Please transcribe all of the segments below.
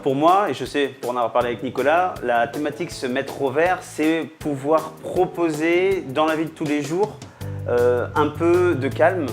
pour moi, et je sais pour en avoir parlé avec Nicolas, la thématique se mettre au vert, c'est pouvoir proposer dans la vie de tous les jours un peu de calme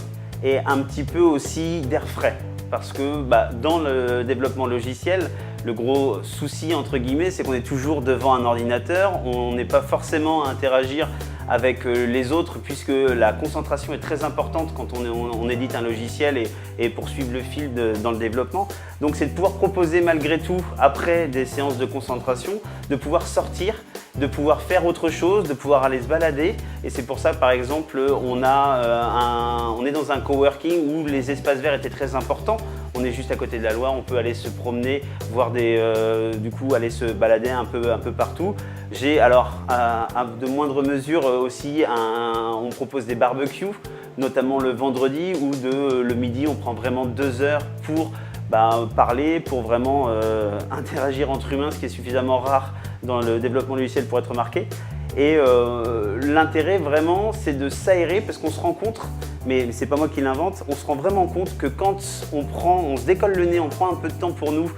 et un petit peu aussi d'air frais. Parce que dans le développement logiciel, le gros souci entre guillemets, c'est qu'on est toujours devant un ordinateur, on n'est pas forcément à interagir avec les autres puisque la concentration est très importante quand on édite un logiciel et poursuivre le fil dans le développement. Donc c'est de pouvoir proposer malgré tout, après des séances de concentration, de pouvoir sortir, de pouvoir faire autre chose, de pouvoir aller se balader. Et c'est pour ça par exemple on est dans un coworking où les espaces verts étaient très importants. On est juste à côté de la Loire, on peut aller se promener, voir du coup aller se balader un peu partout. J'ai alors de moindre mesure aussi, on propose des barbecues, notamment le vendredi ou le midi, on prend vraiment 2 heures pour parler, pour vraiment interagir entre humains, ce qui est suffisamment rare dans le développement logiciel pour être remarqué. Et l'intérêt vraiment, c'est de s'aérer parce qu'on se rend compte, mais c'est pas moi qui l'invente, on se rend vraiment compte que quand on se décolle le nez, on prend un peu de temps pour nous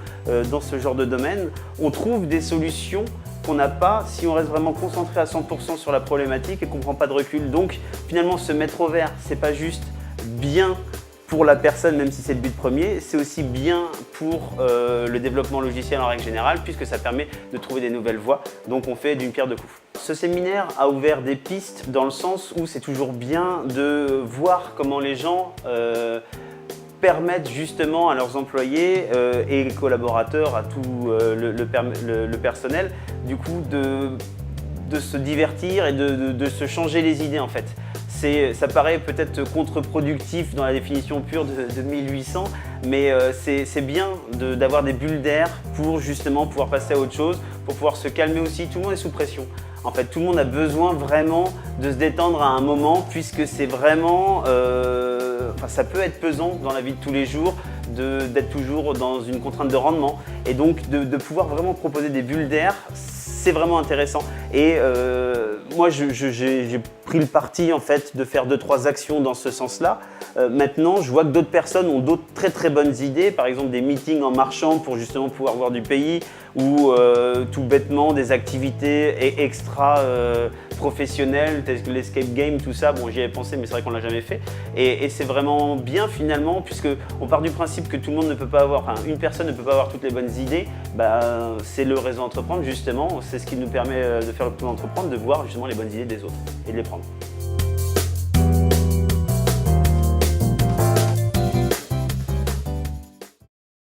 dans ce genre de domaine, on trouve des solutions qu'on n'a pas si on reste vraiment concentré à 100% sur la problématique et qu'on ne prend pas de recul. Donc finalement, se mettre au vert, c'est pas juste bien pour la personne, même si c'est le but premier, c'est aussi bien pour le développement logiciel en règle générale, puisque ça permet de trouver des nouvelles voies. Donc on fait d'une pierre deux coups. Ce séminaire a ouvert des pistes dans le sens où c'est toujours bien de voir comment les gens permettent justement à leurs employés et collaborateurs, à tout le personnel, du coup de se divertir et de se changer les idées en fait. Ça paraît peut-être contre-productif dans la définition pure de 1800, mais c'est bien d'avoir des bulles d'air pour justement pouvoir passer à autre chose, pour pouvoir se calmer aussi. Tout le monde est sous pression. En fait, tout le monde a besoin vraiment de se détendre à un moment puisque c'est vraiment… ça peut être pesant dans la vie de tous les jours d'être toujours dans une contrainte de rendement. Et donc de pouvoir vraiment proposer des bulles d'air, c'est vraiment intéressant. Et moi, j'ai pris le parti en fait de faire 2-3 actions dans ce sens-là. Maintenant, je vois que d'autres personnes ont d'autres très bonnes idées, par exemple des meetings en marchant pour justement pouvoir voir du pays ou tout bêtement des activités extra professionnelles telles que l'escape game, tout ça. Bon, j'y avais pensé, mais c'est vrai qu'on l'a jamais fait. Et c'est vraiment bien finalement, puisque on part du principe que tout le monde ne peut pas avoir, enfin, une personne ne peut pas avoir toutes les bonnes idées. C'est le réseau Entreprendre justement, c'est ce qui nous permet de faire le Entreprendre, de voir justement les bonnes idées des autres et de les prendre.